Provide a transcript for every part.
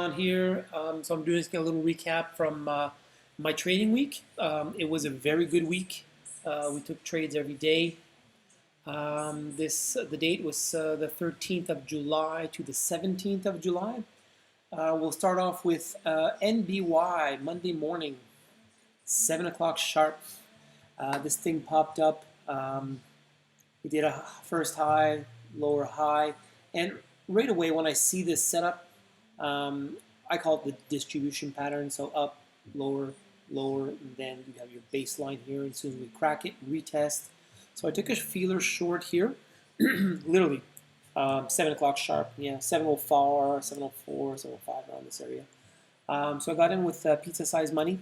On here. So I'm doing a little recap from my trading week. It was a very good week. We took trades every day. The date was the 13th of July to the 17th of July. We'll start off with NBY Monday morning, 7 o'clock sharp. This thing popped up. We did a first high, lower high, and right away when I see this setup, I call it the distribution pattern. So up, lower, lower, and then you have your baseline here. And as soon as we crack it, retest. So I took a feeler short here, literally 7 o'clock sharp. Yeah, 7:04, 7:04, 7:05 around this area. So I got in with pizza size money.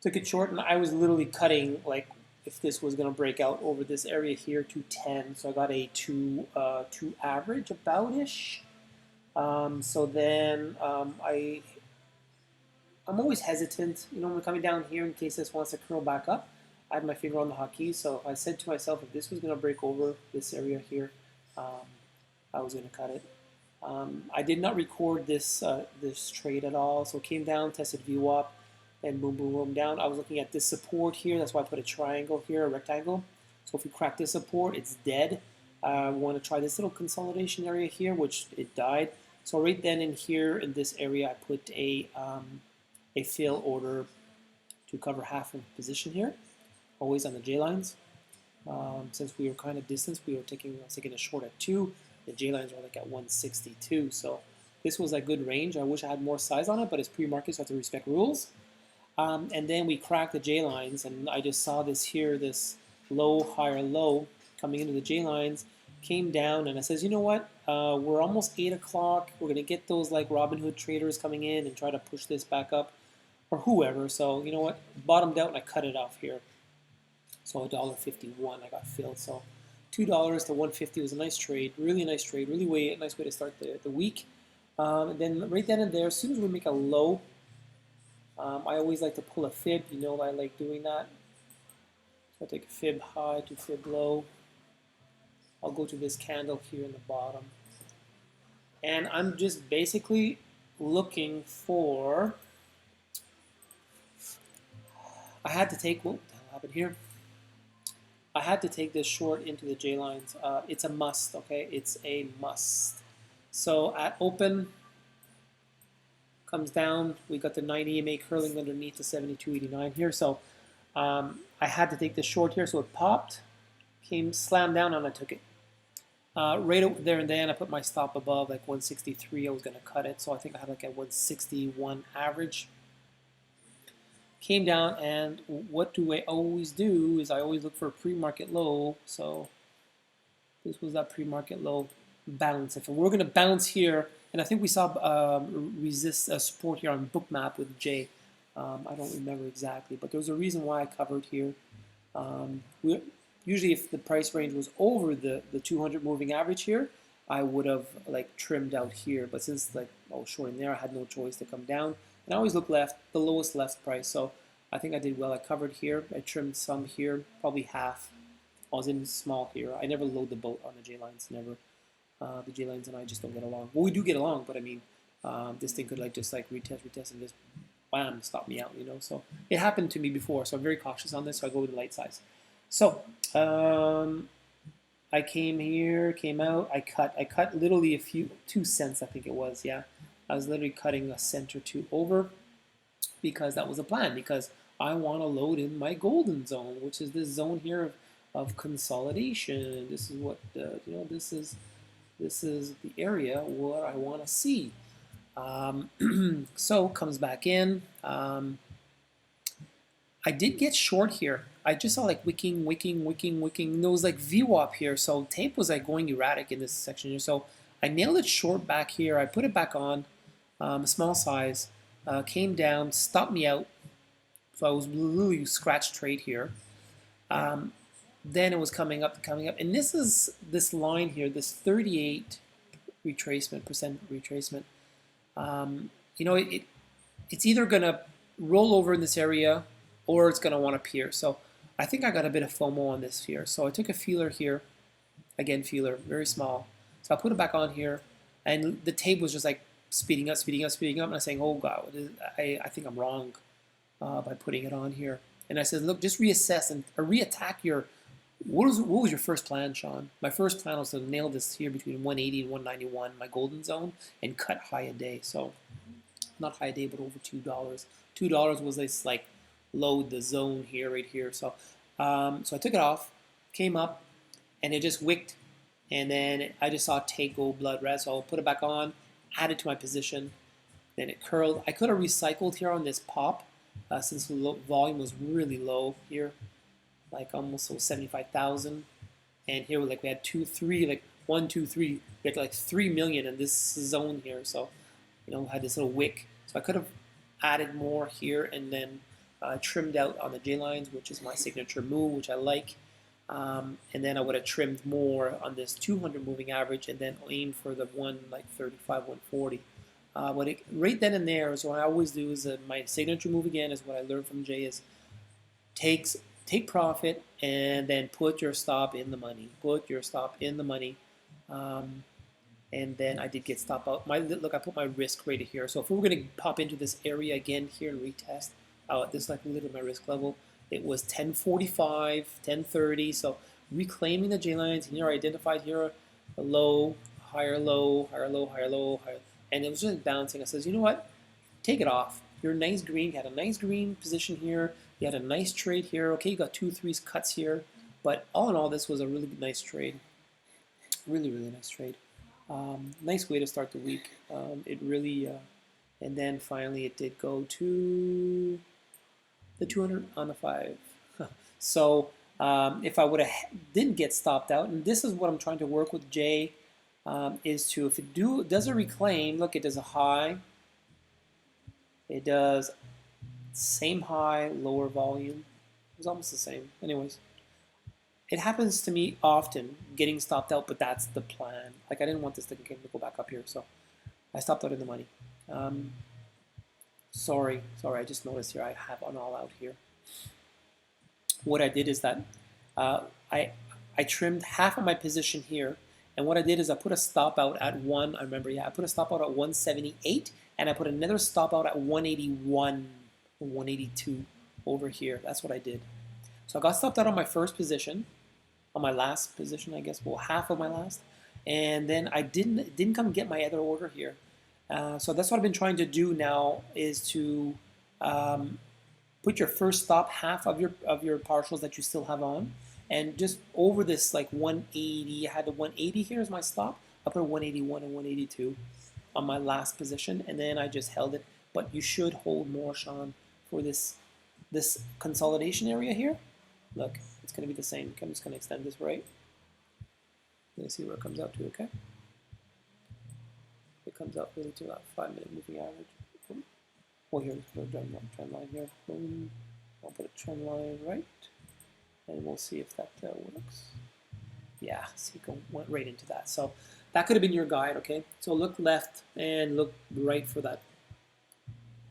Took it short, and I was literally cutting like if this was going to break out over this area here to 10. So I got a two average about ish. So then I'm always hesitant, when we're coming down here in case this wants to curl back up. I had my finger on the hotkey, so I said to myself, if this was going to break over this area here, I was going to cut it. I did not record this trade at all, so it came down, tested VWAP, and boom, boom, boom, down. I was looking at this support here. That's why I put a triangle here, a rectangle. So if we crack this support, it's dead. We want to try this little consolidation area here, which it died. So right then in here in this area, I put a fill order to cover half of the position here, always on the J lines. Since we were kind of distant, I was taking a short at 2. The J lines are like at 162. So this was a good range. I wish I had more size on it, but it's pre-market, so I have to respect rules. And then we cracked the J lines, and I just saw this here, this low, higher low coming into the J lines, came down, and I says, you know what? We're almost 8 o'clock. We're going to get those like Robinhood traders coming in and try to push this back up, or whoever. So you know what? Bottomed out, and I cut it off here. So $1.51 I got filled. So $2 to 150 was a nice trade, really nice trade, really nice way to start the week. And then right then and there, as soon as we make a low, I always like to pull a fib. You know I like doing that. So I take a fib high to fib low. I'll go to this candle here in the bottom. And I'm just basically looking for, I had to take, what the hell happened here? I had to take this short into the J lines. It's a must, okay? It's a must. So at open, comes down. We got the 90 EMA curling underneath the 72.89 here. So I had to take this short here. So it popped, came slammed down, and I took it. Right there and then, I put my stop above like 163. I was going to cut it. So I think I had like a 161 average. Came down, and what do I always do is I always look for a pre-market low. So this was that pre-market low bounce. If we're going to bounce here, and I think we saw support here on Bookmap with J. I don't remember exactly, but there was a reason why I covered here. Usually if the price range was over the 200 moving average here, I would have like trimmed out here. But since like I was short in there, I had no choice to come down. And I always look left, the lowest left price. So I think I did well. I covered here. I trimmed some here, probably half. I was in small here. I never load the boat on the J lines, never. The J lines and I just don't get along. Well, we do get along, but I mean, this thing could just retest, and just bam, stop me out, So it happened to me before, so I'm very cautious on this. So I go with the light size. So I came here, came out. I cut literally 2 cents, I think it was. Yeah, I was literally cutting a cent or two over because that was a plan. Because I want to load in my golden zone, which is this zone here of consolidation. This is what This is the area where I want to see. So comes back in. I did get short here. I just saw like wicking. There was like VWAP here, so tape was like going erratic in this section here. So I nailed it short back here. I put it back on, small size, came down, stopped me out. So I was literally scratch trade here. Then it was coming up, and this is this line here, this 38 percent retracement. It's either gonna roll over in this area or it's gonna want to pierce. So I think I got a bit of FOMO on this here. So I took a feeler here, again feeler, very small. So I put it back on here, and the tape was just like speeding up, speeding up, speeding up, and I'm saying, oh God, I think I'm wrong by putting it on here. And I said, look, just reassess and reattack your. What was your first plan, Sean? My first plan was to nail this here between 180 and 191, my golden zone, and cut high a day. So not high a day, but over $2. $2 was this like load the zone here, right here. So so I took it off, came up, and it just wicked. And then I just saw take go blood red. So I'll put it back on, add it to my position. Then it curled. I could have recycled here on this pop since the volume was really low here, like almost 75,000. And here we had 2, 3, like 1, 2, 3. We had like 3 million in this zone here. So, had this little wick. So I could have added more here and then trimmed out on the J lines, which is my signature move, which I like. And then I would have trimmed more on this 200 moving average and then aimed for the 135, 140. Right then and there is what I always do is my signature move again is what I learned from Jay is take profit and then put your stop in the money. Put your stop in the money. And then I did get stop out. Look, I put my risk right here. So if we were going to pop into this area again here and retest, this is like literally my risk level. It was 1045, 1030. So reclaiming the J lines, and here I identified here a low, higher low, higher low, higher low, higher. And it was just bouncing. I says, you know what? Take it off. You're nice green. You had a nice green position here. You had a nice trade here. Okay, you got 2 3s cuts here. But all in all, this was a really nice trade. Really, really nice trade. Nice way to start the week. It really, and then finally it did go to the 200 on the 5. So if I would have didn't get stopped out, and this is what I'm trying to work with Jay, is to if it does a reclaim, look, it does a high. It does same high, lower volume. It's almost the same. Anyways. It happens to me often, getting stopped out, but that's the plan. Like, I didn't want this thing to go back up here, so I stopped out in the money. Sorry, I just noticed here I have an all out here. What I did is that I trimmed half of my position here, and what I did is I put a stop out at 1, I remember, I put a stop out at 178, and I put another stop out at 181, 182 over here. That's what I did. So I got stopped out on my first position, on my last position, I guess, well, half of my last, and then I didn't come get my other order here. So that's what I've been trying to do now is to put your first stop half of your partials that you still have on, and just over this like 180. I had the 180 here as my stop. I put a 181 and 182 on my last position, and then I just held it. But you should hold more, Sean, for this consolidation area here. Look, it's going to be the same. I'm just going to extend this right. I'm going to see where it comes out to, okay? It comes out really to that 5-minute moving average. Boom. Well, here, let's put a trend line here. Boom. I'll put a trend line right. And we'll see if that works. Yeah, see, went right into that. So that could have been your guide, okay? So look left and look right for that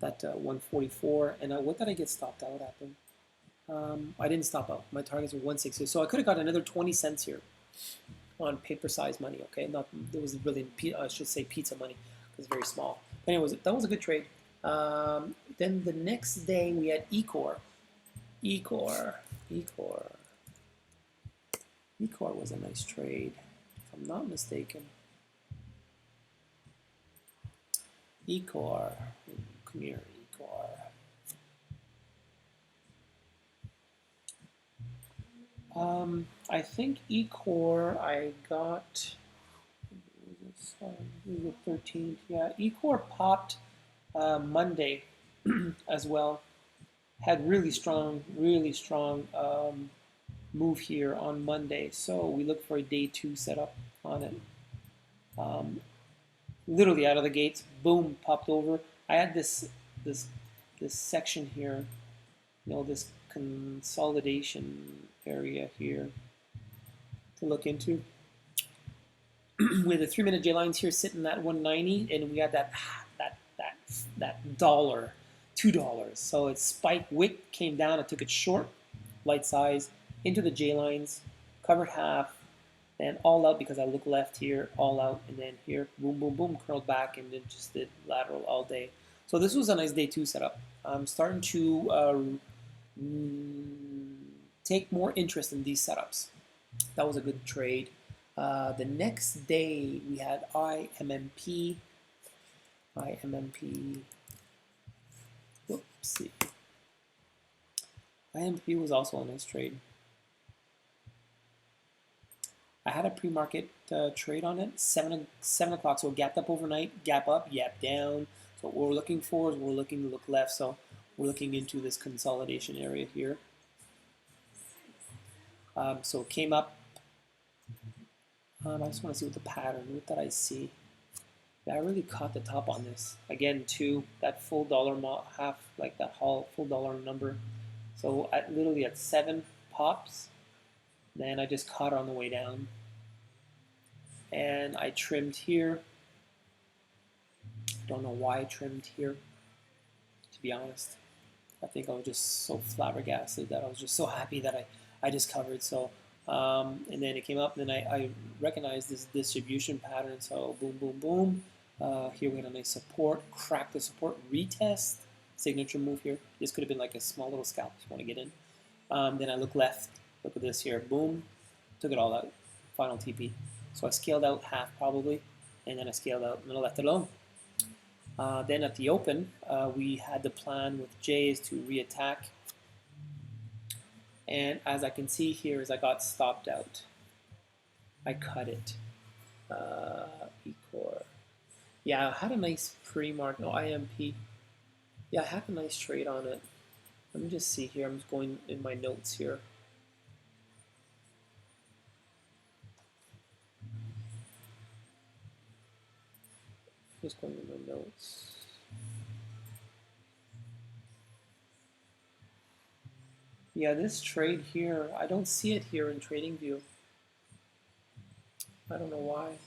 144. And what did I get stopped out at then? I didn't stop out. My targets were 160. So I could have got another 20 cents here on paper size money, okay? It was really, I should say pizza money, because it's very small. But anyways, that was a good trade. Then the next day we had Ecor. Ecor was a nice trade, if I'm not mistaken. Ecor, come here, Ecor. I think Ecor I got, this is the 13th, yeah, Ecor popped Monday as well. Had really strong move here on Monday, so we look for a day 2 setup on it. Literally out of the gates, boom, popped over. I had this section here, this consolidation area here to look into. We had the 3-minute J lines here sitting at 190, and we had that $2. So its spike wick came down. I took it short, light size, into the J lines, covered half, and all out because I look left here, all out, and then here, boom, boom, boom, curled back, and then just did lateral all day. So this was a nice day two setup. I'm starting to take more interest in these setups. That was a good trade. The next day we had IMMP. Whoopsie. IMMP was also a nice trade. I had a pre-market trade on it, 7 o'clock. So it gapped up overnight, gap up, gap down. So what we're looking for is we're looking to look left. So we're looking into this consolidation area here. So it came up. I just want to see what the pattern. What did I see? Yeah, I really caught the top on this. Again, that full dollar half, like that whole full dollar number. So literally at 7 pops, then I just caught on the way down. And I trimmed here. Don't know why I trimmed here, to be honest. I think I was just so flabbergasted that I was just so happy that I just covered. So, and then it came up, and then I recognized this distribution pattern. So boom, boom, boom. Here we had a nice support, crack the support, retest, signature move here. This could have been like a small little scalp if you want to get in. Then I look left, look at this here, boom, took it all out, final TP. So I scaled out half probably, and then I scaled out and I left it alone. Then at the open, we had the plan with Jays to reattack. And as I can see here, as I got stopped out, I cut it. Ecor. Yeah, I had a nice pre-mark, no, IMP. Yeah, I had a nice trade on it. Let me just see here, I'm just going in my notes here. Just going in my notes. Yeah, this trade here, I don't see it here in TradingView. I don't know why.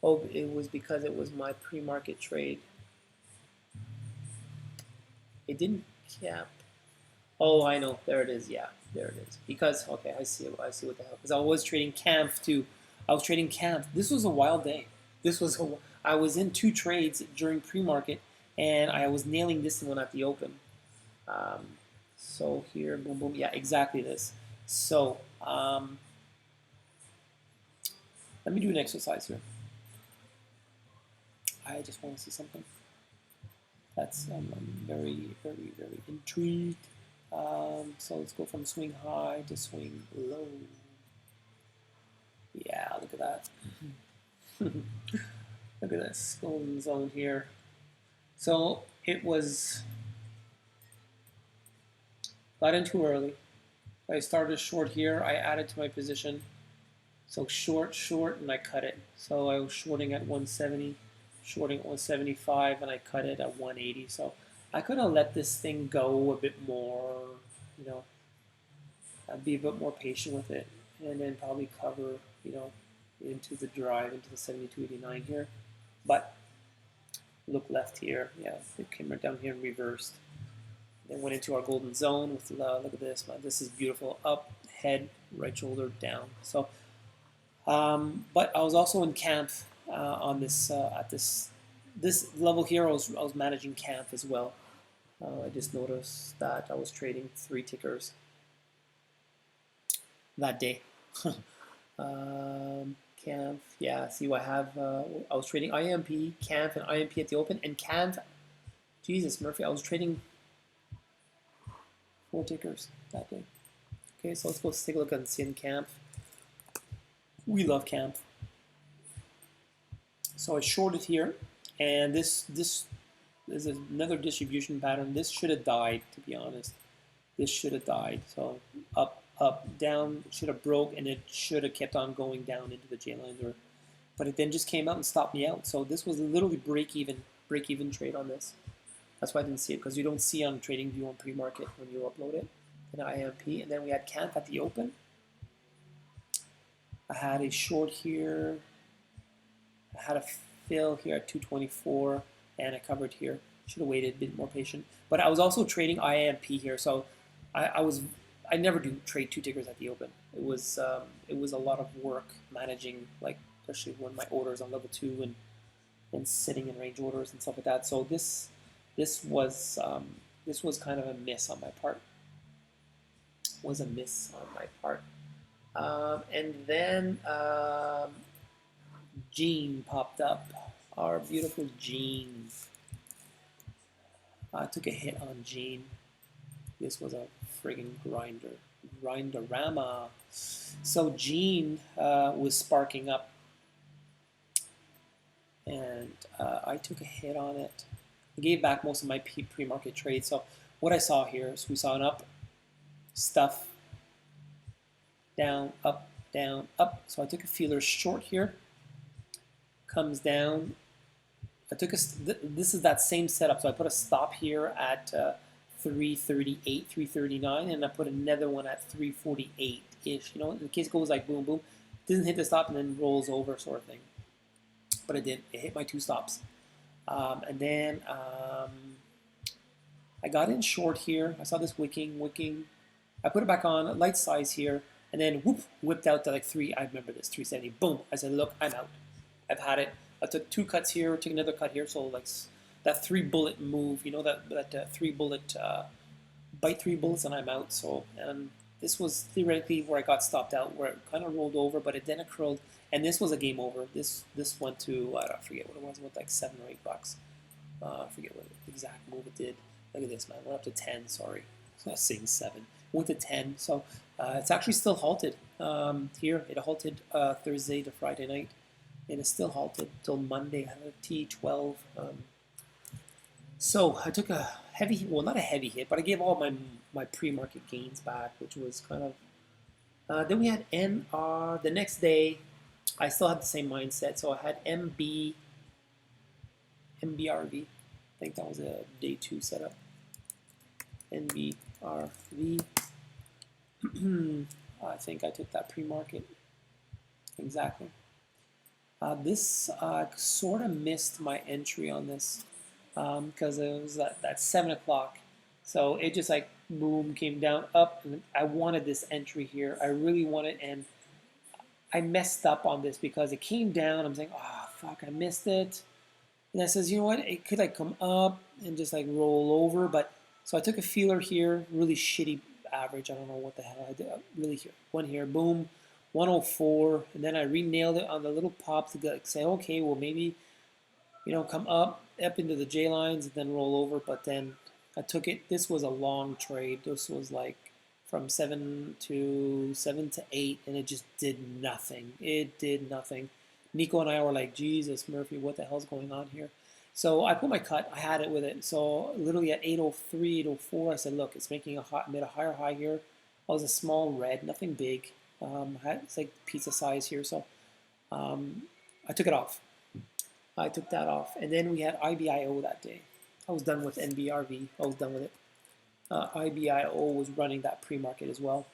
Oh, it was because it was my pre-market trade. It didn't cap. Oh, I know. There it is. Yeah, there it is. Because, okay, I see it. I see what the hell. Because I was trading Kampf too. I was trading Kampf. This was a wild day. I was in 2 trades during pre-market, and I was nailing this one at the open. So here, boom, boom. Yeah, exactly this. So let me do an exercise here. I just want to see something. That's I'm very, very, very intrigued. So let's go from swing high to swing low. Yeah, look at that. Look at this golden zone here. So it was, got in too early. I started short here. I added to my position. So short, short, and I cut it. So I was shorting at 170, shorting at 175, and I cut it at 180. So I could have let this thing go a bit more, you know, I'd be a bit more patient with it, and then probably cover, you know, into the drive, into the 72.89 here. But look left here. Yeah, it came right down here and reversed. Then went into our golden zone with, look at this, man. This is beautiful. Up, head, right shoulder, down. So, but I was also in Kampf on this, at this level here. I was managing Kampf as well. I just noticed that I was trading 3 tickers that day. Kampf, yeah, see what I have. I was trading IMP, Kampf, and IMP at the open, and Kampf, Jesus, Murphy, I was trading 4 tickers that day. Okay, so let's go take a look at Sin Kampf. We love Kampf. So I shorted here, and this is another distribution pattern. This should have died, to be honest. This should have died. So up, up, down, should have broke, and it should have kept on going down into the J lines, but it then just came out and stopped me out. So this was literally break even trade on this. That's why I didn't see it, because you don't see on TradingView on pre-market when you upload it. And IMP, and then we had Kampf at the open. I had a short here. I had a fill here at 224, and I covered here. Should have waited, been more patient. But I was also trading IMP here, so I was I never do trade two tickers at the open. It was a lot of work managing, like especially when my orders on level 2 and sitting in range orders and stuff like that. So this was this was kind of a miss on my part. Was a miss on my part. And then Jean popped up. Our beautiful Jean. I took a hit on Jean. This was a friggin' grinderama. So Jean was sparking up, and I took a hit on it. I gave back most of my pre-market trades. So what I saw here is we saw an up, stuff, down, up, down, up. So I took a feeler short here. Comes down. I took a. This is that same setup. So I put a stop here at 338, 339, and I put another one at 348-ish. You know, in case it goes like boom, boom, doesn't hit the stop and then rolls over, sort of thing. But it did. It hit my two stops, and then I got in short here. I saw this wicking. I put it back on light size here, and then whoop, whipped out to like three. I remember this 370. Boom! I said, look, I'm out. I've had it. I took two cuts here, took another cut here. So like that 3-bullet move, you know, that 3-bullet bite 3 bullets and I'm out. So this was theoretically where I got stopped out, where it kind of rolled over, but it then curled, and this was a game over. This went to I forget what it was. It went like $7 or $8. I forget what exact move it did. Look at this, man. It went up to 10. Sorry, I was saying 7. Went to 10. So it's actually still halted here. It halted Thursday to Friday night. And it's still halted till Monday. I had a T12. So I took a heavy, well, not a heavy hit, but I gave all my pre-market gains back, which was kind of. Then we had NR. The next day, I still had the same mindset. So I had MBRV. I think that was a day 2 setup. NBRV. I think I took that pre-market. Exactly. This sort of missed my entry on this because it was that 7 o'clock. So it just like boom came down up, and I wanted this entry here. I really wanted, and I messed up on this because it came down. I'm saying, oh fuck, I missed it. And I says, you know what? It could like come up and just like roll over. But so I took a feeler here, really shitty average. I don't know what the hell I did. Really here, one here, boom. 104, and then I re-nailed it on the little pop to like say, okay, well maybe, you know, come up into the J lines and then roll over. But then I took it. This was a long trade. This was like from 7 to 8, and it just did nothing. It did nothing. Nico and I were like, Jesus Murphy, what the hell's going on here? So I put my cut. I had it with it. So literally at 803, 804, I said, look, it's making a high, made a higher high here. I was a small red, nothing big. It's like pizza size here, so I took it off. I took that off, and then we had IBIO that day. I was done with NBRV. I was done with it. IBIO was running that pre-market as well.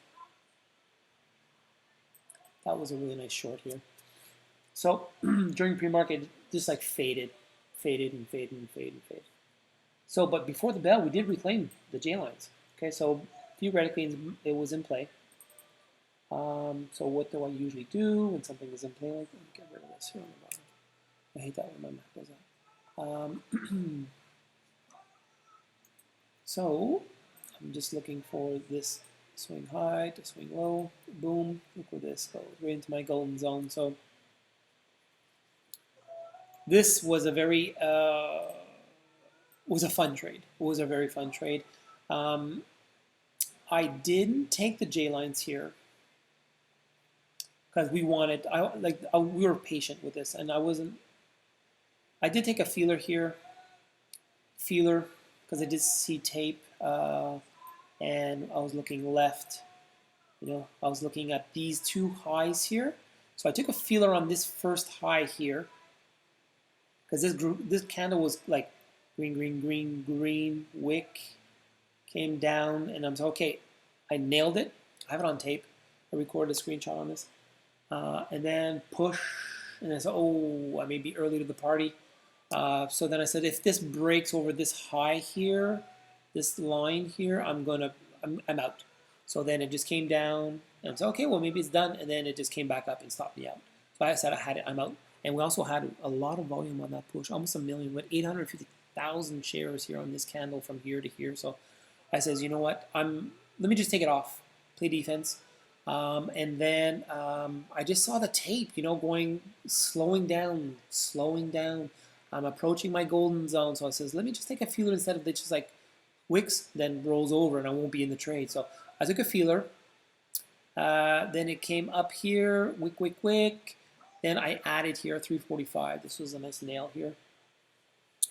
That was a really nice short here. So during pre-market, just like faded. So, but before the bell, we did reclaim the J lines. Okay, so theoretically, it was in play. So what do I usually do when something is in play like that? Let me get rid of this here on the bottom. I hate that when my Mac does that. So I'm just looking for this swing high to swing low. Boom, look where this goes, right into my golden zone. So this was a very, was a fun trade. It was a very fun trade. I didn't take the J lines here, because we wanted, we were patient with this, and I did take a feeler here, because I did see tape, and I was looking left, you know, I was looking at these two highs here, so I took a feeler on this first high here, because this candle was like green, wick, came down, and I'm saying, okay, I nailed it, I have it on tape, I recorded a screenshot on this. And then push, and I said, oh, I may be early to the party. So then I said, if this breaks over this high here, this line here, I'm out. So then it just came down, and I said, okay, well maybe it's done, and then it just came back up and stopped me out. So I said I had it, I'm out. And we also had a lot of volume on that push, almost a million, with 850,000 shares here on this candle from here to here. So I says, you know what, let me just take it off, play defense. And then I just saw the tape, going, slowing down, slowing down. I'm approaching my golden zone, so I says, let me just take a feeler instead of just like wicks, then rolls over, and I won't be in the trade. So I took a feeler. Then it came up here, wick, wick, wick. Then I added here 345. This was a nice nail here.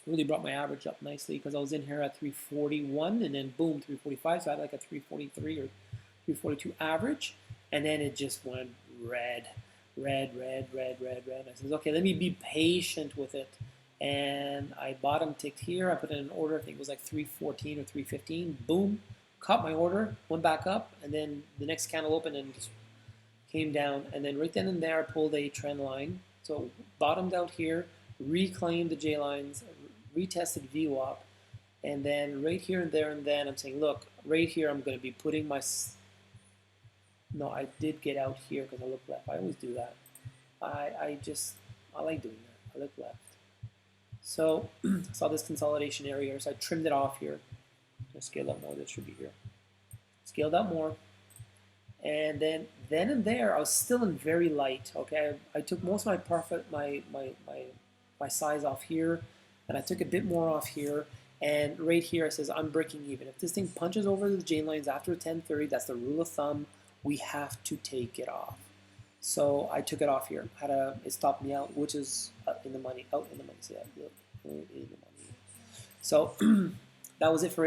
Really brought my average up nicely because I was in here at 341, and then boom, 345. So I had like a 343 or 342 average, and then it just went red, red, red, red, red, red. I said, okay, let me be patient with it. And I bottom ticked here. I put in an order. I think it was like 314 or 315. Boom, caught my order, went back up, and then the next candle opened and just came down. And then right then and there, I pulled a trend line. So bottomed out here, reclaimed the J lines, retested VWAP, and then right here and there and then, I'm saying, look, right here, I'm going to be putting my. No, I did get out here because I look left. I always do that. I like doing that. I look left. So saw this consolidation area, so I trimmed it off here. I'll scale up more. This should be here. Scaled up more, and then and there, I was still in very light. Okay, I took most of my profit, my size off here, and I took a bit more off here. And right here, it says I'm breaking even. If this thing punches over the J lines after 10:30, that's the rule of thumb. We have to take it off. So I took it off here. It stopped me out, which is in the money. Out in the money. See that? Look, in the money. So that was it for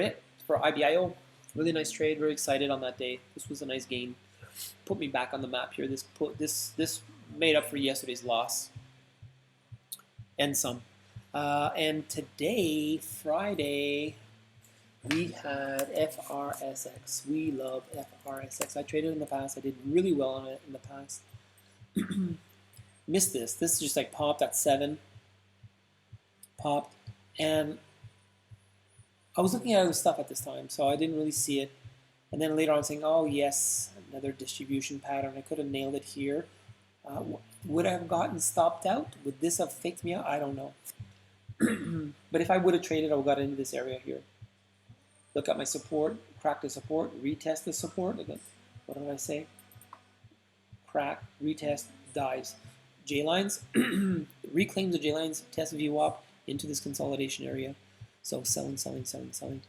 IBIO. Really nice trade. Very excited on that day. This was a nice gain. Put me back on the map here. This made up for yesterday's loss and some. And today, Friday, we had FRSX. We love FRSX. I traded in the past. I did really well on it in the past. Missed this. This just like popped at 7. Popped. And I was looking at other stuff at this time, so I didn't really see it. And then later on saying, oh yes, another distribution pattern. I could have nailed it here. Would I have gotten stopped out? Would this have faked me out? I don't know. But if I would have traded, I would have got into this area here. Look at my support, crack the support, retest the support. What did I say? Crack, retest, dies. J-lines, reclaim the J-lines, test VWAP into this consolidation area. So selling, selling, selling, selling.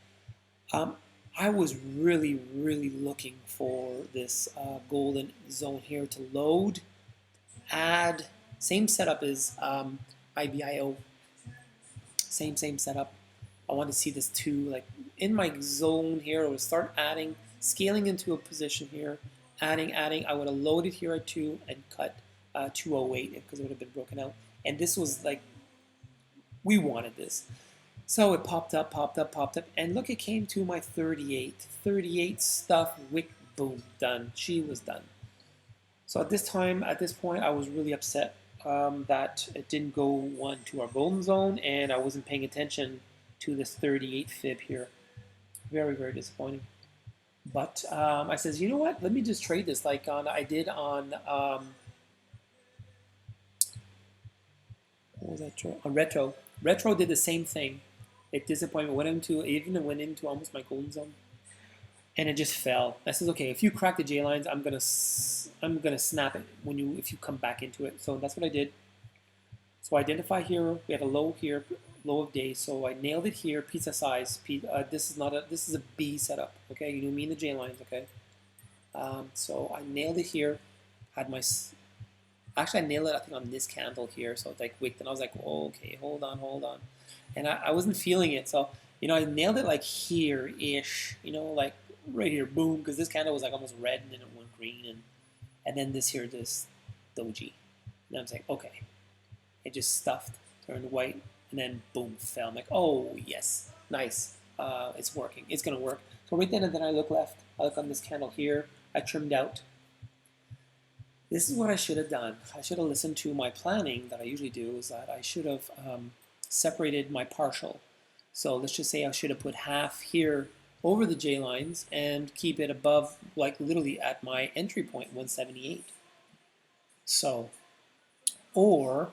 I was really, really looking for this golden zone here to load, add, same setup as IBIO. Same setup. I want to see this too, like in my zone here. I would start adding, scaling into a position here, adding. I would have loaded here at 2 and cut 208 because it would have been broken out. And this was like, we wanted this. So it popped up, and look, it came to my 38. 38 stuff, wick, boom, done. She was done. So at this point, I was really upset that it didn't go to our golden zone, and I wasn't paying attention to this 38 fib here. Very, very disappointing. But I says, you know what? Let me just trade this like I did on what was that trade? On Retro. Retro did the same thing. It disappointed. Went into almost my golden zone, and it just fell. I says, okay, if you crack the J lines, I'm gonna snap it if you come back into it. So that's what I did. So identify here. We had a low here, low of day. So I nailed it here. Pizza size. This is a B setup. Okay, you know me in the J lines. Okay. So I nailed it here. Actually, I nailed it, I think, on this candle here. So it's like wicked, and I was like, oh, okay, hold on. And I wasn't feeling it. So, I nailed it like here-ish, like right here, boom, because this candle was like almost red, and then it went green, and then this here, this doji. And I was like, okay. It just stuffed, turned white, and then boom, fell. I'm like, oh, yes, nice. It's working. It's going to work. So right then and then I look left. I look on this candle here. I trimmed out. This is what I should have done. I should have listened to my planning that I usually do, is that I should have separated my partial. So let's just say I should have put half here over the J lines and keep it above, like literally at my entry point, 178. So, or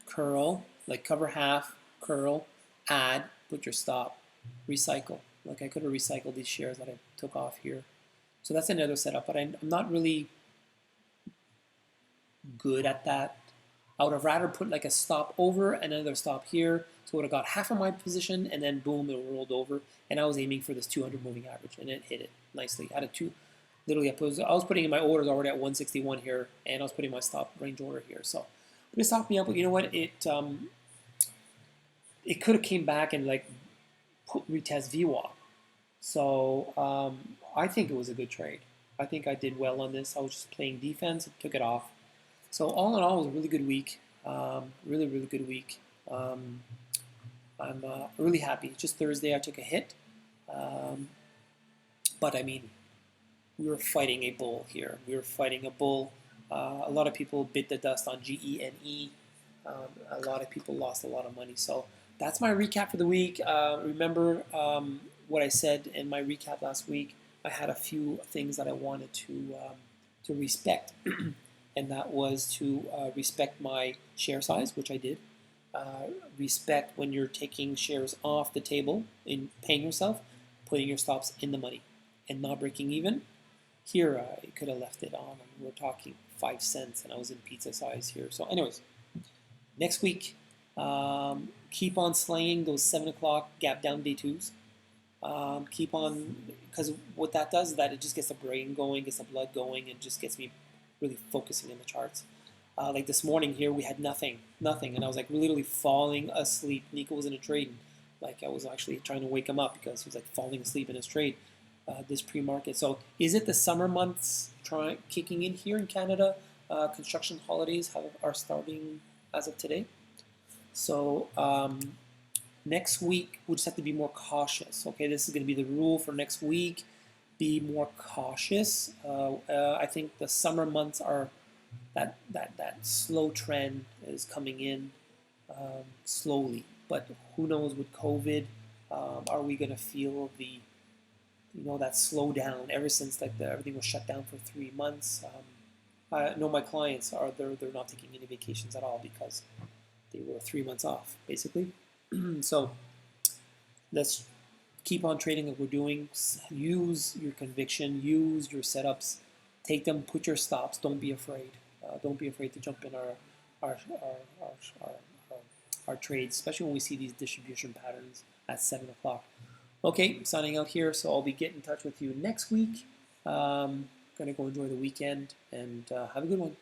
curl, like cover half, curl, add, put your stop, recycle. Like I could have recycled these shares that I took off here. So that's another setup, but I'm not really good at that. I would have rather put like a stop over and another stop here. So I would have got half of my position and then boom, it rolled over. And I was aiming for this 200 moving average and it hit it nicely. I had a two, literally I was putting in my orders already at 161 here and I was putting my stop range order here. So it stopped me up, but you know what? It could have came back and like retest VWAP. So I think it was a good trade. I think I did well on this. I was just playing defense, took it off. So all in all, it was a really good week. Really, really good week. I'm really happy. Just Thursday, I took a hit. But I mean, we were fighting a bull here. We were fighting a bull. A lot of people bit the dust on GENE. A lot of people lost a lot of money. So that's my recap for the week. Remember what I said in my recap last week. I had a few things that I wanted to respect, and that was to respect my share size, which I did. Respect when you're taking shares off the table in paying yourself, putting your stops in the money, and not breaking even. Here, I could have left it on. We're talking 5 cents, and I was in pizza size here. So, anyways, next week, keep on slaying those 7 o'clock gap down day twos. Keep on, because what that does is that it just gets the brain going, gets the blood going, and just gets me really focusing on the charts. Like this morning here, we had nothing, and I was like literally falling asleep. Nico was in a trade, and like I was actually trying to wake him up because he was like falling asleep in his trade. This pre-market. So is it the summer months kicking in here in Canada? Construction holidays are starting as of today. So next week, we just have to be more cautious. Okay, this is going to be the rule for next week. Be more cautious. I think the summer months are that slow trend is coming in slowly. But who knows with COVID? Are we going to feel that slowdown ever since like everything was shut down for 3 months? I know my clients they're not taking any vacations at all because they were 3 months off basically. So let's keep on trading like we're doing. Use your conviction, use your setups, take them, put your stops. Don't be afraid. Don't be afraid to jump in our trades, especially when we see these distribution patterns at 7 o'clock. Okay, signing out here, so I'll be getting in touch with you next week. Gonna go enjoy the weekend and have a good one.